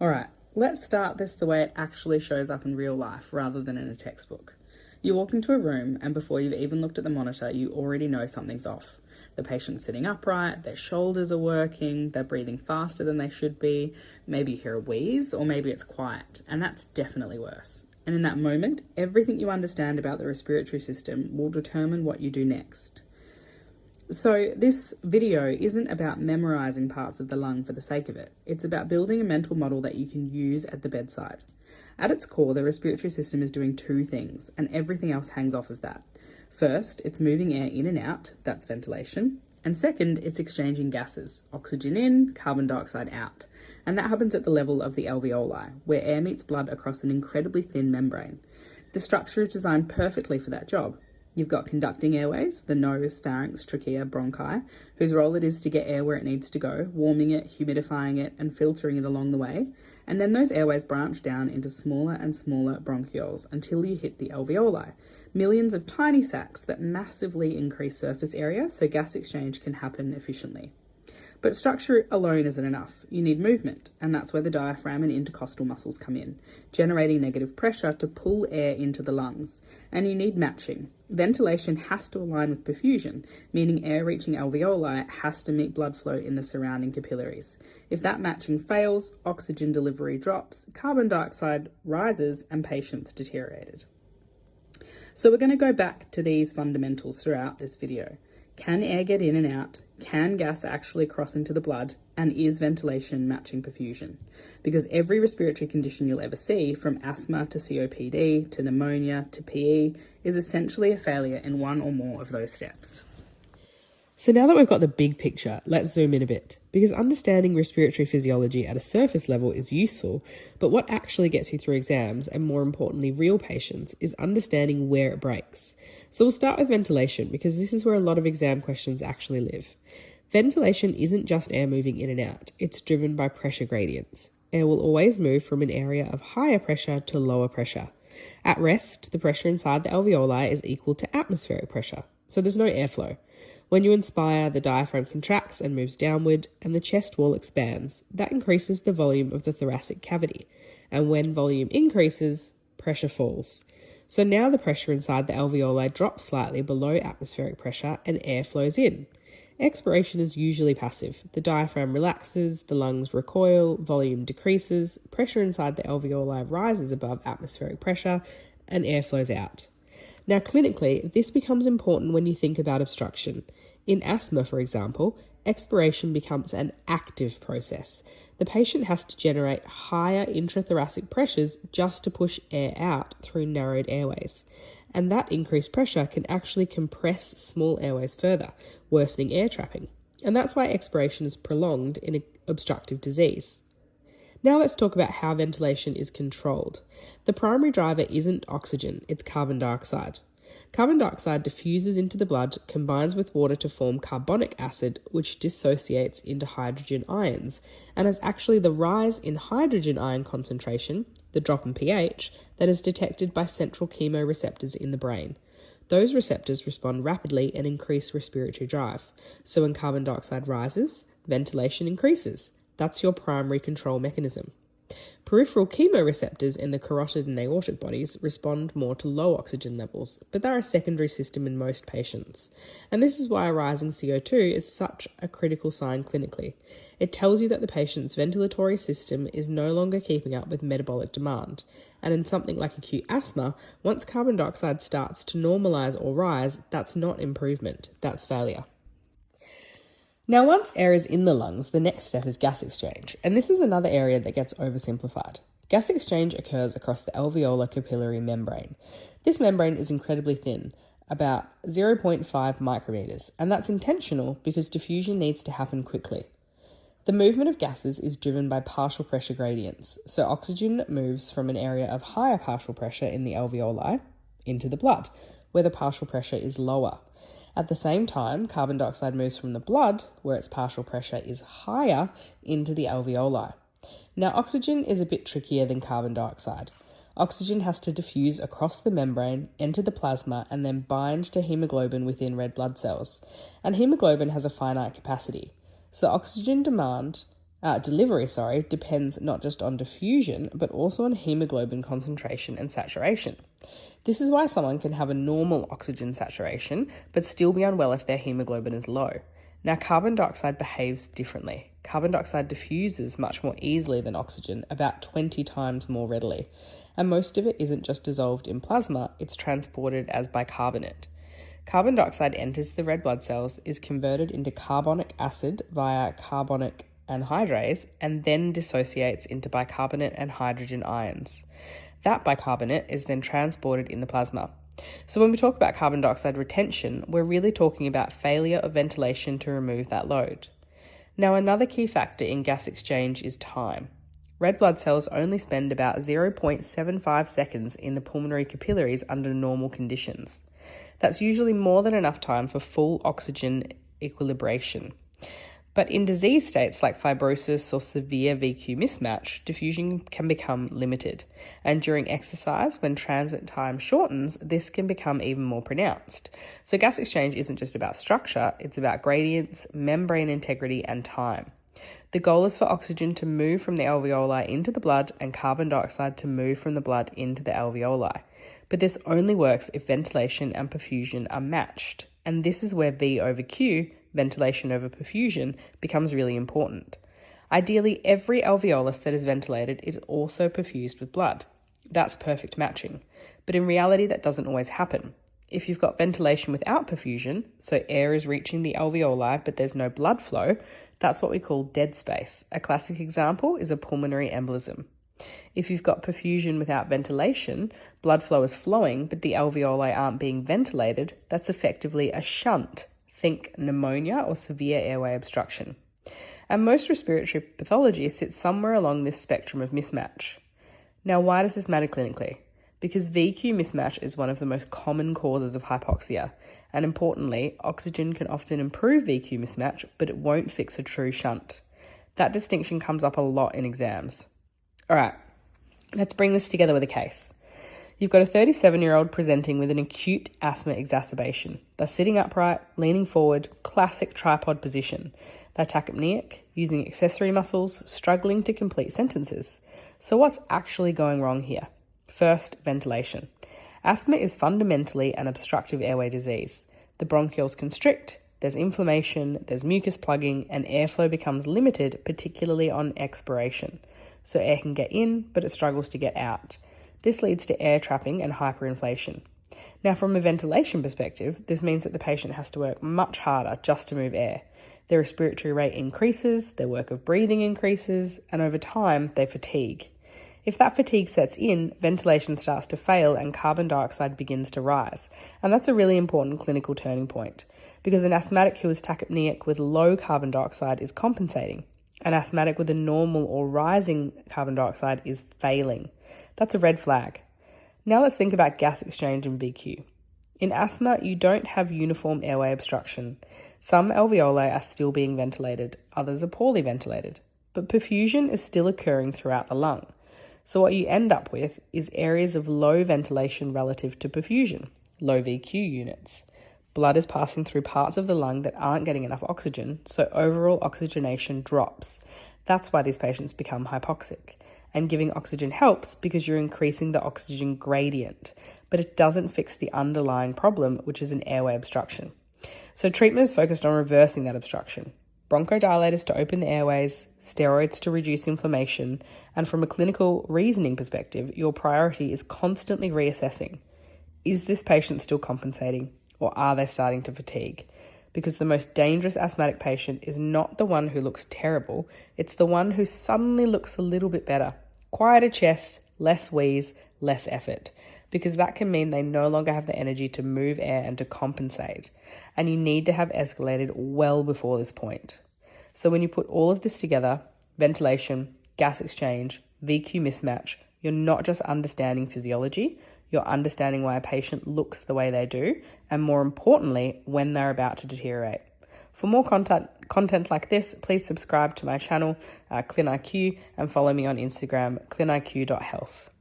All right, let's start this the way it actually shows up in real life rather than in a textbook. You walk into a room and before you've even looked at the monitor, you already know something's off. The patient's sitting upright, their shoulders are working, they're breathing faster than they should be, maybe you hear a wheeze or maybe it's quiet, and that's definitely worse. And in that moment, everything you understand about the respiratory system will determine what you do next. So this video isn't about memorizing parts of the lung for the sake of it. It's about building a mental model that you can use at the bedside. At its core, the respiratory system is doing two things, and everything else hangs off of that. First, it's moving air in and out, that's ventilation. And second, it's exchanging gases, oxygen in, carbon dioxide out. And that happens at the level of the alveoli, where air meets blood across an incredibly thin membrane. The structure is designed perfectly for that job. You've got conducting airways, the nose, pharynx, trachea, bronchi, whose role it is to get air where it needs to go, warming it, humidifying it, and filtering it along the way. And then those airways branch down into smaller and smaller bronchioles until you hit the alveoli, millions of tiny sacs that massively increase surface area so gas exchange can happen efficiently. But structure alone isn't enough. You need movement, and that's where the diaphragm and intercostal muscles come in, generating negative pressure to pull air into the lungs. And you need matching. Ventilation has to align with perfusion, meaning air reaching alveoli has to meet blood flow in the surrounding capillaries. If that matching fails, oxygen delivery drops, carbon dioxide rises, and patients deteriorated. So we're going to go back to these fundamentals throughout this video. Can air get in and out? Can gas actually cross into the blood? And is ventilation matching perfusion? Because every respiratory condition you'll ever see, from asthma to COPD to pneumonia to PE, is essentially a failure in one or more of those steps. So now that we've got the big picture, let's zoom in a bit, because understanding respiratory physiology at a surface level is useful, but what actually gets you through exams, and more importantly real patients, is understanding where it breaks. So we'll start with ventilation, because this is where a lot of exam questions actually live. Ventilation isn't just air moving in and out, it's driven by pressure gradients. Air will always move from an area of higher pressure to lower pressure. At rest, the pressure inside the alveoli is equal to atmospheric pressure, so there's no airflow. When you inspire, the diaphragm contracts and moves downward, and the chest wall expands. That increases the volume of the thoracic cavity. And when volume increases, pressure falls. So now the pressure inside the alveoli drops slightly below atmospheric pressure and air flows in. Expiration is usually passive. The diaphragm relaxes, the lungs recoil, volume decreases, pressure inside the alveoli rises above atmospheric pressure, and air flows out. Now, clinically, this becomes important when you think about obstruction. In asthma, for example, expiration becomes an active process. The patient has to generate higher intrathoracic pressures just to push air out through narrowed airways. And that increased pressure can actually compress small airways further, worsening air trapping. And that's why expiration is prolonged in an obstructive disease. Now let's talk about how ventilation is controlled. The primary driver isn't oxygen, it's carbon dioxide. Carbon dioxide diffuses into the blood, combines with water to form carbonic acid, which dissociates into hydrogen ions, and it's actually the rise in hydrogen ion concentration, the drop in pH, that is detected by central chemoreceptors in the brain. Those receptors respond rapidly and increase respiratory drive. So when carbon dioxide rises, ventilation increases. That's your primary control mechanism. Peripheral chemoreceptors in the carotid and aortic bodies respond more to low oxygen levels, but they're a secondary system in most patients. And this is why a rising CO2 is such a critical sign clinically. It tells you that the patient's ventilatory system is no longer keeping up with metabolic demand. And in something like acute asthma, once carbon dioxide starts to normalise or rise, that's not improvement, that's failure. Now, once air is in the lungs, the next step is gas exchange, and this is another area that gets oversimplified. Gas exchange occurs across the alveolar capillary membrane. This membrane is incredibly thin, about 0.5 micrometers, and that's intentional because diffusion needs to happen quickly. The movement of gases is driven by partial pressure gradients, so oxygen moves from an area of higher partial pressure in the alveoli into the blood, where the partial pressure is lower. At the same time, carbon dioxide moves from the blood, where its partial pressure is higher, into the alveoli. Now, oxygen is a bit trickier than carbon dioxide. Oxygen has to diffuse across the membrane, enter the plasma, and then bind to hemoglobin within red blood cells. And hemoglobin has a finite capacity. So oxygen demand delivery depends not just on diffusion, but also on hemoglobin concentration and saturation. This is why someone can have a normal oxygen saturation, but still be unwell if their hemoglobin is low. Now, carbon dioxide behaves differently. Carbon dioxide diffuses much more easily than oxygen, about 20 times more readily. And most of it isn't just dissolved in plasma, it's transported as bicarbonate. Carbon dioxide enters the red blood cells, is converted into carbonic acid via carbonic anhydrase, and then dissociates into bicarbonate and hydrogen ions. That bicarbonate is then transported in the plasma. So when we talk about carbon dioxide retention, we're really talking about failure of ventilation to remove that load. Now, another key factor in gas exchange is time. Red blood cells only spend about 0.75 seconds in the pulmonary capillaries under normal conditions. That's usually more than enough time for full oxygen equilibration. But in disease states like fibrosis or severe VQ mismatch, diffusion can become limited. And during exercise, when transit time shortens, this can become even more pronounced. So gas exchange isn't just about structure, it's about gradients, membrane integrity, and time. The goal is for oxygen to move from the alveoli into the blood and carbon dioxide to move from the blood into the alveoli. But this only works if ventilation and perfusion are matched. And this is where V over Q, ventilation over perfusion, becomes really important. Ideally, every alveolus that is ventilated is also perfused with blood. That's perfect matching. But in reality, that doesn't always happen. If you've got ventilation without perfusion, so air is reaching the alveoli but there's no blood flow, that's what we call dead space. A classic example is a pulmonary embolism. If you've got perfusion without ventilation, blood flow is flowing but the alveoli aren't being ventilated, that's effectively a shunt. Think pneumonia or severe airway obstruction. And most respiratory pathology sits somewhere along this spectrum of mismatch. Now, why does this matter clinically? Because VQ mismatch is one of the most common causes of hypoxia, and importantly, oxygen can often improve VQ mismatch, but it won't fix a true shunt. That distinction comes up a lot in exams. All right, let's bring this together with a case. You've got a 37-year-old presenting with an acute asthma exacerbation. They're sitting upright, leaning forward, classic tripod position. They're tachypneic, using accessory muscles, struggling to complete sentences. So what's actually going wrong here? First, ventilation. Asthma is fundamentally an obstructive airway disease. The bronchioles constrict, there's inflammation, there's mucus plugging, and airflow becomes limited, particularly on expiration. So air can get in, but it struggles to get out. This leads to air trapping and hyperinflation. Now, from a ventilation perspective, this means that the patient has to work much harder just to move air. Their respiratory rate increases, their work of breathing increases, and over time, they fatigue. If that fatigue sets in, ventilation starts to fail and carbon dioxide begins to rise. And that's a really important clinical turning point, because an asthmatic who is tachypneic with low carbon dioxide is compensating. An asthmatic with a normal or rising carbon dioxide is failing. That's a red flag. Now let's think about gas exchange and VQ. In asthma, you don't have uniform airway obstruction. Some alveoli are still being ventilated, others are poorly ventilated, but perfusion is still occurring throughout the lung. So what you end up with is areas of low ventilation relative to perfusion, low VQ units. Blood is passing through parts of the lung that aren't getting enough oxygen, so overall oxygenation drops. That's why these patients become hypoxic. And giving oxygen helps because you're increasing the oxygen gradient, but it doesn't fix the underlying problem, which is an airway obstruction. So treatment is focused on reversing that obstruction. Bronchodilators to open the airways, steroids to reduce inflammation, and from a clinical reasoning perspective, your priority is constantly reassessing. Is this patient still compensating, or are they starting to fatigue? Because the most dangerous asthmatic patient is not the one who looks terrible, it's the one who suddenly looks a little bit better. Quieter chest, less wheeze, less effort, because that can mean they no longer have the energy to move air and to compensate. And you need to have escalated well before this point. So when you put all of this together, ventilation, gas exchange, VQ mismatch, you're not just understanding physiology, you're understanding why a patient looks the way they do, and more importantly, when they're about to deteriorate. For more content like this, please subscribe to my channel, ClinIQ, and follow me on Instagram, cliniq.health.